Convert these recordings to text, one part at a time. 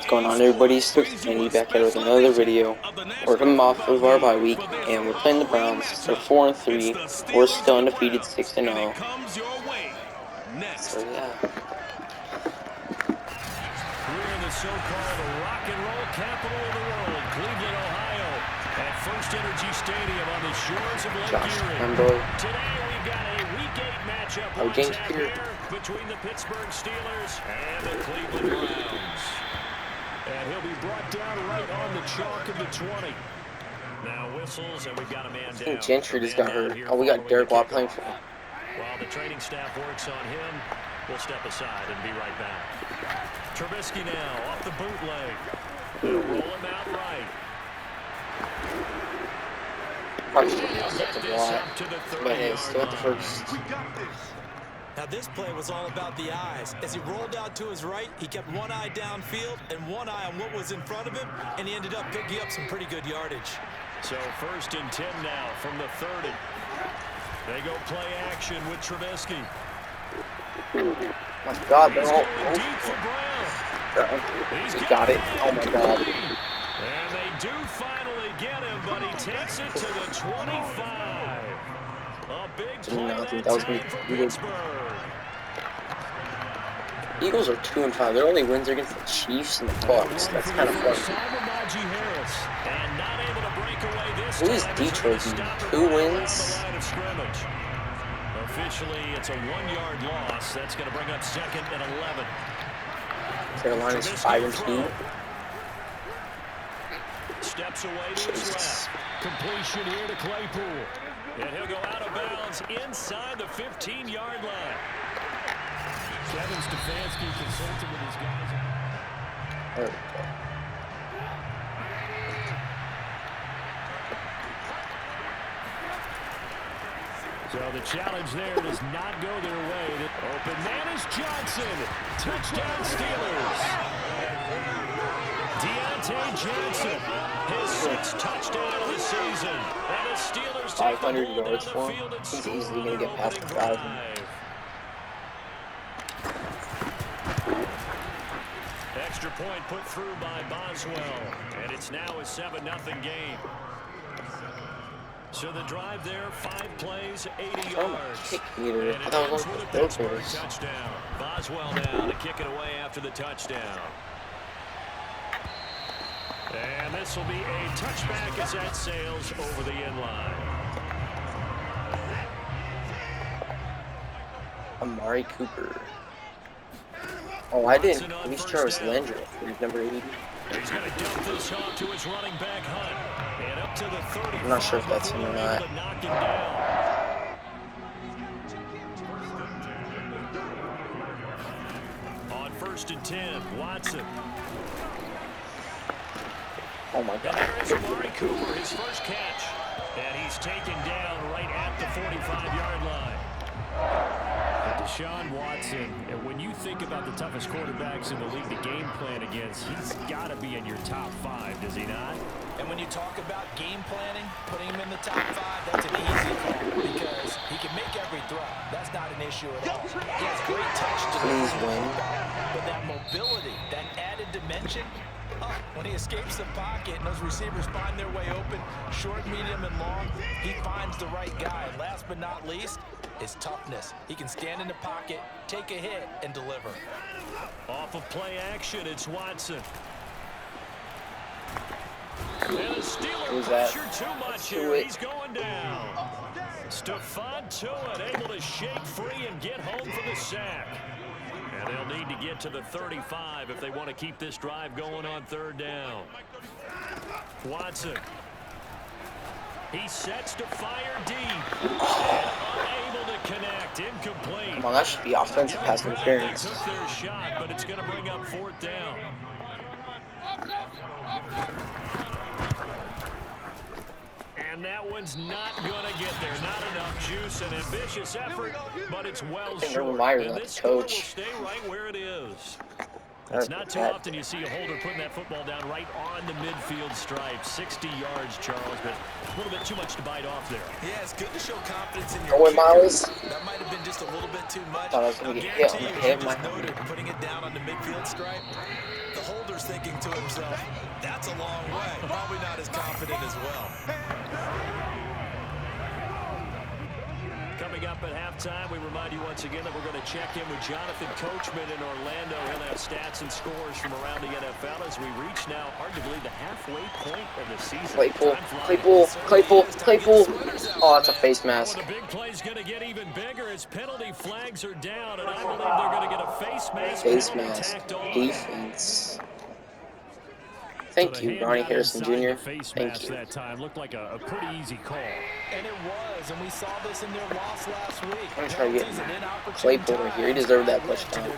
Going on, everybody? Stokes Candy back at it with another video. We're coming off of our bye week, and we're playing the Browns. They're 4-3. We're still undefeated, 6-0. So yeah. We're in the so-called rock and roll capital of the world, Cleveland, Ohio, at First Energy Stadium on the shores of Lake Erie. Today we've got a Week 8 matchup on tap here between the Pittsburgh Steelers and the Cleveland Browns. And he'll be brought down right on the chalk of the 20. Now whistles, and we've got a man down. I think Gentry just got hurt. Oh, we got Derek Watt playing for him. While the training staff works on him, we'll step aside and be right back. Trubisky now off the bootleg. They'll roll him out right. Probably should have accepted a lot, but hey, still at the first. Now this play was all about the eyes. As he rolled out to his right, he kept one eye downfield and one eye on what was in front of him, and he ended up picking up some pretty good yardage. So 1st and 10 now from the 30. They go play action with Trubisky. My God, they're all deep for Brown. He got it. Oh my God. And they do finally get him, but he takes it to the 25. A big play I think that was going to be good. Pittsburgh. Eagles are 2-5. Their only wins are against the Chiefs and the Bucks. That's kind of funny. Who is Detroit? 2 wins? Officially, it's a 1-yard loss. That's going to bring up 2nd and 11. Carolina's 5-2. Steps away to his left. Completion here to Claypool. And he'll go out of bounds inside the 15-yard line. Kevin Stefanski consulted with his guys. There we go. So the challenge there does not go their way. Open man is Johnson. Touchdown Steelers. Deontay Johnson, his 6th touchdown of the season. And the Steelers 500 yards for him. He's easily going to get past the 1,000. Extra point put through by Boswell. And it's now a 7-0 game. So the drive there, 5 plays, 80 yards. Meter. I thought it was one of the Pittsburgh touchdown. Boswell now to kick it away after the touchdown. And this will be a touchback as that sails over the end line. Amari Cooper. Oh, I didn't. At least Jarvis Landry. He's number 80. He's going to dump this off to his running back Hunt. And up to the 30. I'm not sure if that's him or not. Knock him down. On 1st and 10, Watson. Oh my God. And there is Amari Cooper, his first catch. And he's taken down right at the 45-yard line. Deshaun Watson, and when you think about the toughest quarterbacks in the league to game plan against, he's got to be in your top 5, does he not? And when you talk about game planning, putting him in the top 5, that's an easy call because he can make every throw. That's not an issue at all. He has great touch to but that mobility, that added dimension, when he escapes the pocket and those receivers find their way open, short, medium, and long, he finds the right guy. And last but not least, his toughness. He can stand in the pocket, take a hit, and deliver. Off of play action, it's Watson. And the Steelers pressure too much here. He's going down. Stephon Tuitt able to shake free and get home for the sack. And they'll need to get to the 35 if they want to keep this drive going on 3rd down. Watson. He sets to fire deep. And unable to connect. Incomplete. Come on, that should be offensive pass interference. They took their shot, but it's going to bring up 4th down. And that one's not going to get there. Not enough juice. An ambitious effort, but it's well short. And this score will stay right where it is. It's not too often you see a holder putting that football down right on the midfield stripe. 60 yards, Charles, but a little bit too much to bite off there. Yeah, it's good to show confidence in your Miles. That might have been just a little bit too much. Thought I was going to get hit on the head of my noted, putting it down on the midfield stripe. The holders thinking to himself, that's a long way. Probably not as confident as well. Coming up at halftime, we remind you once again that we're going to check in with Jonathan Coachman in Orlando. He'll have stats and scores from around the NFL as we reach now arguably the halfway point of the season. Claypool. Oh, that's a face mask. Well, the big play's going to get even bigger as penalty flags are down, and I believe they're going to get a face mask. Face mask. Defense. Thank you, Ronnie Harrison Jr. Thank you. That time looked like a pretty easy call. And it was, and we saw this in their loss last week. I'm going to try to get Claypool right here. He deserved that touchdown.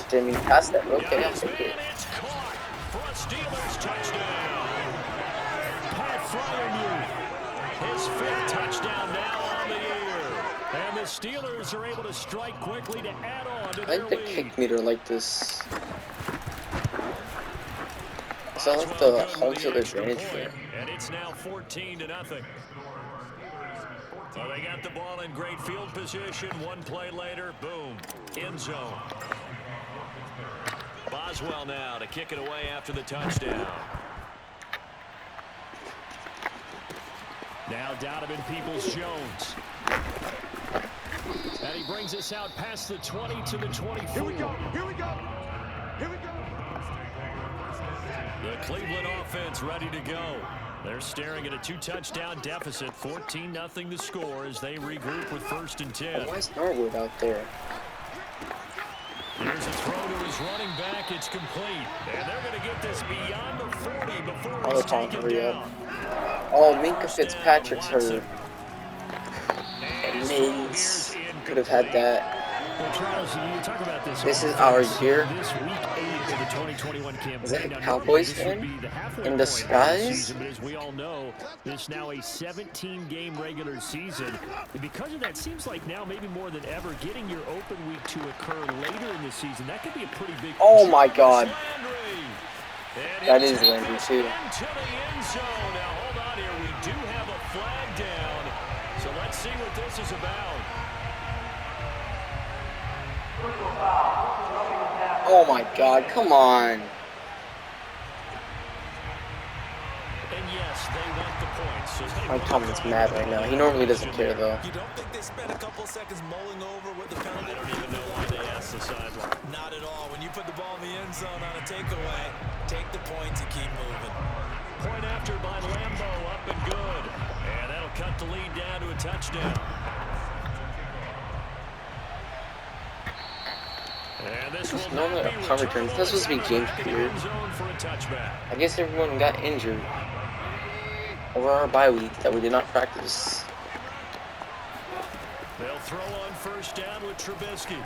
Didn't even pass that. Okay, I'll take it. It's caught for a Steelers touchdown. Pat Fryermuth, his 5th touchdown now on the year. And the Steelers are able to strike quickly to add on to their lead. I like the kick meter like this. So I like the home field advantage there. And it's now 14-0. So they got the ball in great field position. One play later, boom, end zone. Boswell now to kick it away after the touchdown. Now Donovan Peoples-Jones. And he brings us out past the 20 to the 24. Here we go. The Cleveland offense ready to go. They're staring at a 2-touchdown deficit, 14-0 the score as they regroup with 1st and 10. Why is Norwood out there? Here's a throw to his running back. It's complete. And they're going to get this beyond the 40 before he's taken down. Oh, Minka Fitzpatrick's hurt. And Migs could have had that. Well, Charles, you talk about this is our year. This week 8 of the 2021 campaign. Is that a Cowboys fan in disguise? But as we all know, this now a 17-game regular season. And because of that, seems like now maybe more than ever, getting your open week to occur later in the season, that could be a pretty big. Oh my God, that is Landry too. Into the end zone. Now hold on here, we do have a flag down. So let's see what this is about. Oh my God, come on. And yes, they want the points. So Mike Tomlin's mad right now. He normally doesn't care though. You don't think they spent a couple seconds mulling over what the penalty? I don't even know why they asked the sideline. Not at all. When you put the ball in the end zone on a takeaway, take the points and keep moving. Point after by Lambo, up and good. And that'll cut the lead down to a touchdown. And this will normally a punt return. This was supposed to be game period. I guess everyone got injured over our bye week that we did not practice. They'll throw on 1st down with Trubisky.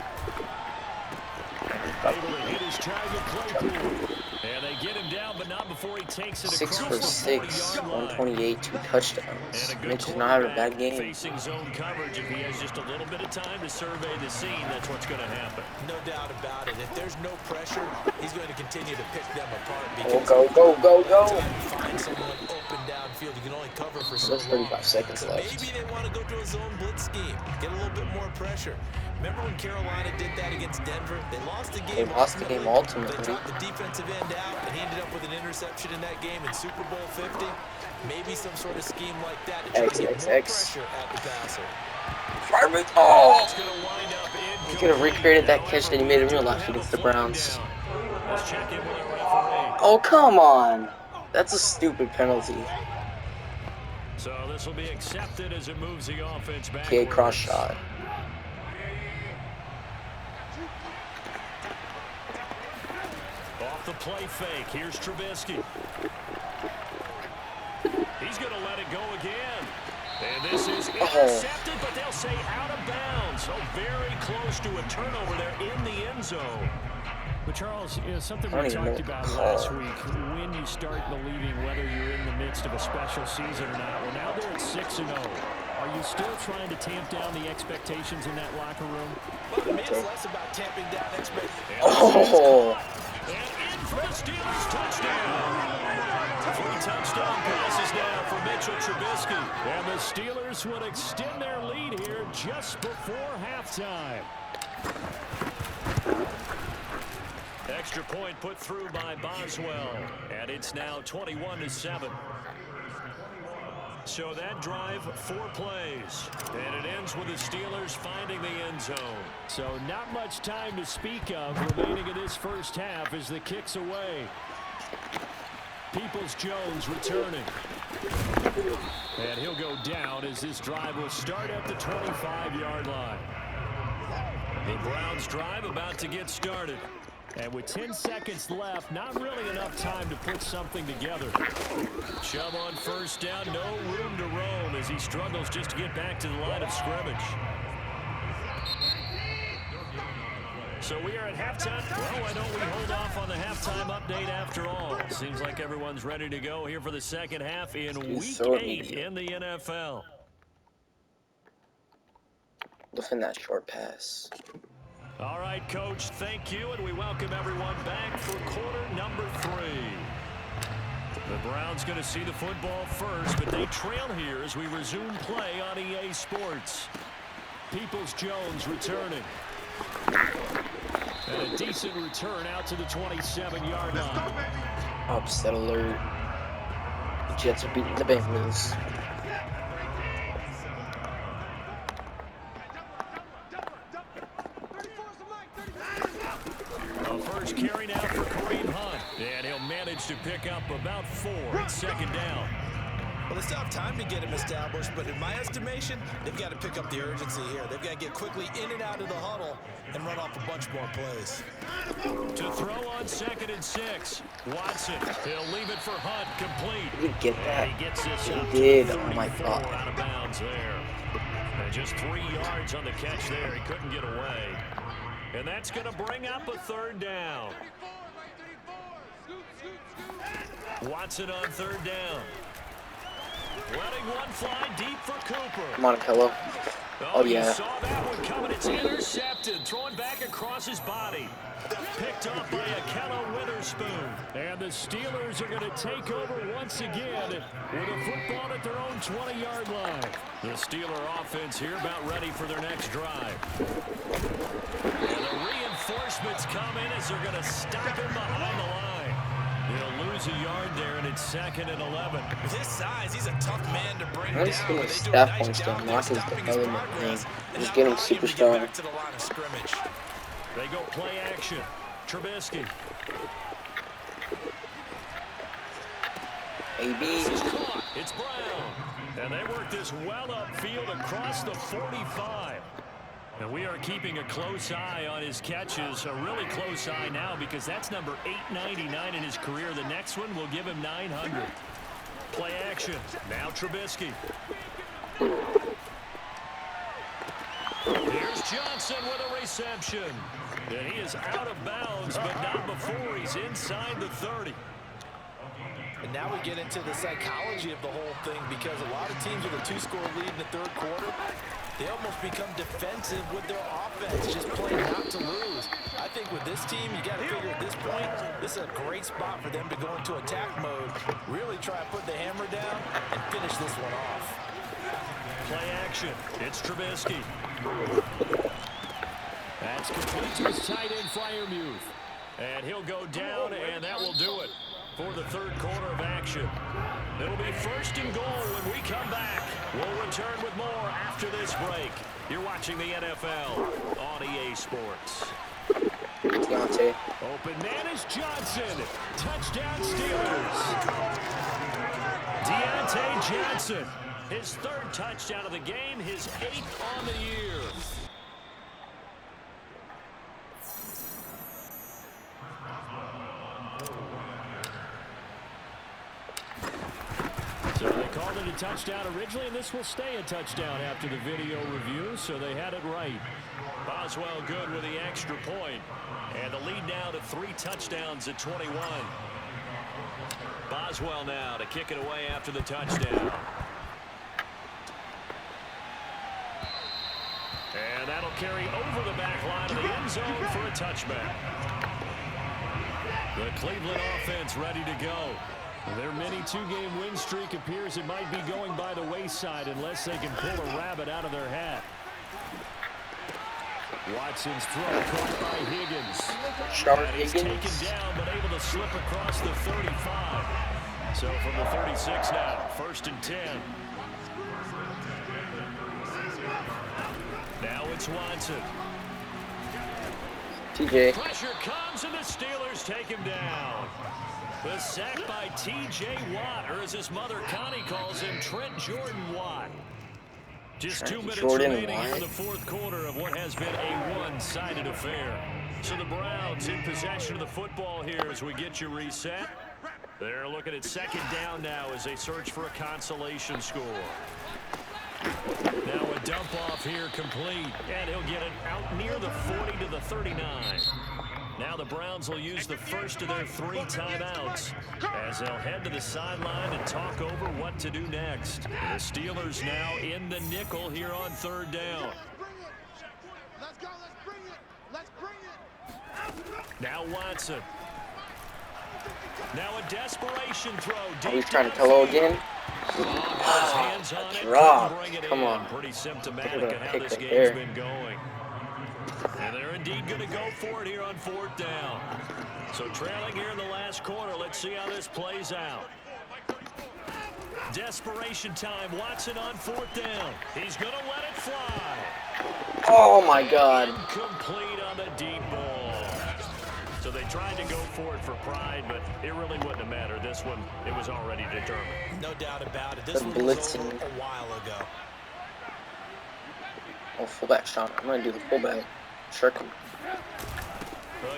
Able to hit his target, Claypool. And they get him down, but not before he takes it 6 across for the 6, 40-yard line. 128, 2 touchdowns. Mitch did not have a bad game. Facing zone coverage, if he has just a little bit of time to survey the scene, that's what's going to happen. No doubt about it. If there's no pressure, he's going to continue to pick them apart. Go. Find someone open downfield. You can only cover for so There's long. 35 seconds So left. maybe they want to go to a zone blitz scheme, get a little bit more pressure. Remember when Carolina did that against Denver? They lost the game. They lost the game ultimately. They dropped the defensive end out, and he ended up with an interception in that game in Super Bowl 50. Maybe some sort of scheme like that to try to get more pressure at the passer. Oh! He could have recreated that catch that he made in real life against the Browns. Oh, come on! That's a stupid penalty. So this will be accepted as it moves the offense back. Okay, cross shot. Off the play fake. Here's Trubisky. He's going to let it go again. And this is intercepted, but they'll say out of bounds. So very close to a turnover there in the end zone. But Charles, something we talked about last week, when you start believing whether you're in the midst of a special season or not. Well, now they're at 6-0. Are you still trying to tamp down the expectations in that locker room? Well, to me, it's less about tamping down expectations. Oh! And in for the Steelers touchdown. 3 touchdown passes now for Mitchell Trubisky. And the Steelers would extend their lead here just before halftime. extra point put through by Boswell. And it's now 21-7. So that drive, 4 plays. And it ends with the Steelers finding the end zone. So not much time to speak of remaining in this first half as the kick's away. Peoples-Jones returning. And he'll go down as this drive will start at the 25-yard line. The Browns drive about to get started. And with 10 seconds left, not really enough time to put something together. Chubb on first down, no room to roam as he struggles just to get back to the line of scrimmage. So we are at halftime. Well, why don't we hold off on the halftime update after all? Seems like everyone's ready to go here for the second half in Week 8 in the NFL. Listen that short pass. All right, Coach, thank you, and we welcome everyone back for quarter number 3. The Browns going to see the football first, but they trail here as we resume play on EA Sports. Peoples-Jones returning. And a decent return out to the 27-yard line. Upset alert. The Jets are beating the Bengals. First carry now for Kareem Hunt. And he'll manage to pick up about 4. It's second down. Well, they still have time to get him established, but in my estimation, they've got to pick up the urgency here. They've got to get quickly in and out of the huddle and run off a bunch more plays. To throw on 2nd and 6. Watson, he'll leave it for Hunt, complete. Did he get that? And he gets this up He did. to 34 Oh my God. out of bounds there. And just 3 yards on the catch there. He couldn't get away. And that's going to bring up a 3rd down. Watson on 3rd down. Letting one fly deep for Cooper. Come on, Kello. Oh, yeah. You saw that one coming. It's intercepted. Thrown back across his body. Picked off by Akello Witherspoon. And the Steelers are going to take over once again with a football at their own 20-yard line. The Steeler offense here about ready for their next drive. And the reinforcements come in as they're going to stop him behind the line. He'll lose a yard there, and it's 2nd and 11. With his size, he's a tough man to bring I'm down. just gonna staff points down, knock his element thing. Just get him super strong. Back to the line of scrimmage. They go play action. Trubisky. AB. It's Brown. And they work this well upfield across the 45. And we are keeping a close eye on his catches, a really close eye now because that's number 899 in his career. The next one will give him 900. Play action. Now Trubisky. Here's Johnson with a reception. And he is out of bounds, but not before he's inside the 30. And now we get into the psychology of the whole thing because a lot of teams with a 2-score lead in the 3rd quarter, they almost become defensive with their offense, just playing not to lose. I think with this team, you got to figure at this point, this is a great spot for them to go into attack mode, really try to put the hammer down and finish this one off. Play action. It's Trubisky. That's complete to his tight end, Freiermuth. And he'll go down, and that will do it for the 3rd quarter of action. It'll be 1st and goal when we come back. We'll return with more after this break. You're watching the NFL on EA Sports. Deontay. Open man is Johnson. Touchdown Steelers. Deontay Johnson. His 3rd touchdown of the game, his 8th on the year. So they called it a touchdown originally, and this will stay a touchdown after the video review, so they had it right. Boswell good with the extra point. And the lead now to 3 touchdowns at 21. Boswell now to kick it away after the touchdown. And that'll carry over the back line of the end zone for a touchback. The Cleveland offense ready to go. Their mini 2-game win streak appears it might be going by the wayside unless they can pull a rabbit out of their hat. Watson's throw caught by Higgins. Sharp He's Higgins. taken down, but able to slip across the 35. So from the 36 now, 1st and 10. Now it's Watson. TJ. Pressure comes, and the Steelers take him down. The sack by T.J. Watt, or as his mother Connie calls him, Trent Jordan Watt. Just 2 minutes remaining in the 4th quarter of what has been a one-sided affair. So the Browns in possession of the football here as we get you reset. They're looking at 2nd down now as they search for a consolation score. Now a dump off here complete, and he'll get it out near the 40 to the 39. Now the Browns will use the first of their 3 timeouts as they'll head to the sideline and talk over what to do next. The Steelers now in the nickel here on 3rd down. Let's go, let's bring it. Let's bring it. Now Watson. Now a desperation throw. He's trying to Tello again. Hands on it. Drop. Bring it Come in. on. Pretty symptomatic of how this game's there. been going. And they're indeed going to go for it here on 4th down. So trailing here in the last quarter. Let's see how this plays out. Desperation time. Watson on 4th down. He's going to let it fly. Oh my God. Incomplete on the deep ball. So they tried to go for it for pride, but it really wouldn't have mattered. This one, it was already determined. No doubt about it. This The one was blitzing. over a while ago. Oh, fullback shot. I'm gonna do the fullback. Shark him.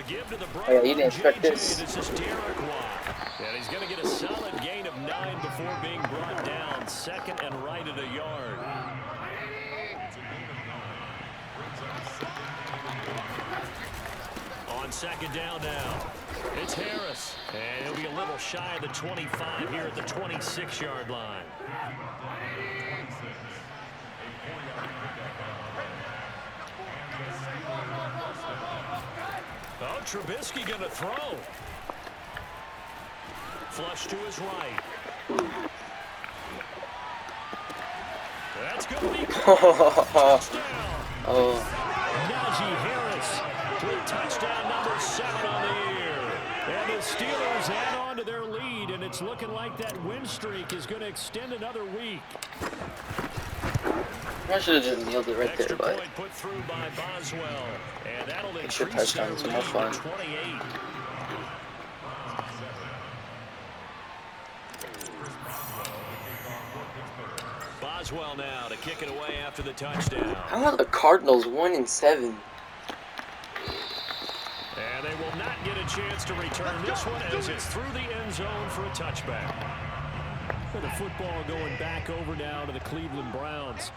Give to the Oh yeah, you didn't expect this. this. This is Derek Watt. And he's going to get a solid gain of 9 before being brought down. 2nd and right at a yard. On 2nd down now, it's Harris. And he'll be a little shy of the 25 here at the 26-yard line. Oh, Trubisky going to throw. Flush to his right. That's going to be touchdown. Oh. Najee Harris with touchdown number 7 on the year. And the Steelers add on to their lead, and it's looking like that win streak is going to extend another week. I should have just nailed it right there, but Point put through by Boswell, and that'll extra increase their touchdowns are lead more to fun. 28. Boswell now to kick it away after the touchdown. how are the Cardinals 1-7? And they will not get a chance to return this one as it's through the end zone for a touchback. With the football going back over now to the Cleveland Browns.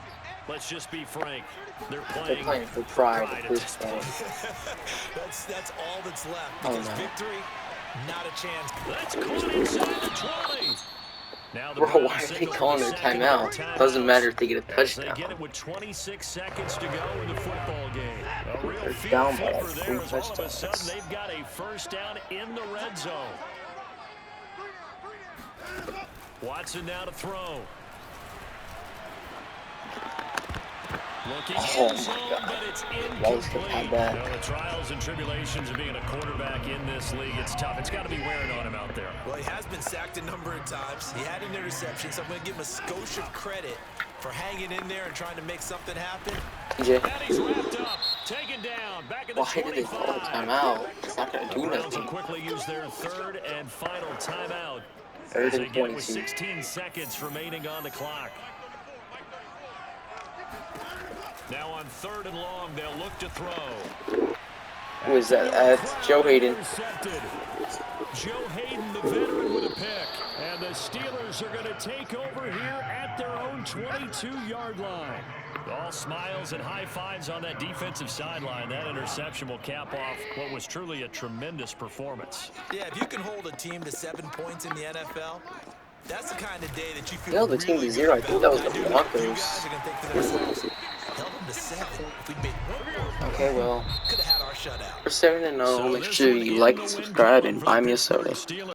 Let's just be frank. They're playing for pride at this point. That's all that's left. Oh, Because no. victory, not a chance. That's caught inside the 20. Now the Bro, Browns why are they signal calling the their second timeout? timeout Doesn't matter if they get a as they touchdown. get it with 26 seconds to go in the football game. A real They're field down by flipper like there 3 as all of a touchdowns. sudden they've got a first down in the red zone. Watson now to throw. Looking Oh in my zone, God. but it's Wallace could have incomplete. had that. No, the trials and tribulations of being a quarterback in this league, it's tough. It's got to be wearing on him out there. Well, he has been sacked a number of times. He had an interception, so I'm going to give him a skosh of credit for hanging in there and trying to make something happen. TJ, And he's wrapped up, taken down, back at the why did they call a 25. timeout? It's not gonna The do Browns will nothing. quickly use their 3rd and final timeout. Third As they and get it with 22. 16 seconds remaining on the clock. Now on 3rd and long, they'll look to throw. Who is that? That's Joe Hayden. Intercepted. Joe Hayden, the veteran, with a pick. And the Steelers are going to take over here at their own 22-yard line. All smiles and high fives on that defensive sideline. That interception will cap off what was truly a tremendous performance. Yeah, if you can hold a team to 7 points in the NFL, that's the kind of day that you feel Held the team to really 0. I good think that was about. the You Broncos. guys are going to think to themselves, held them to 7. If we made one more, Okay, well, could have had our shutout. we're 7-0. Make this sure one you in like, the win subscribe, column and for buy the me a Pittsburgh soda. Steelers.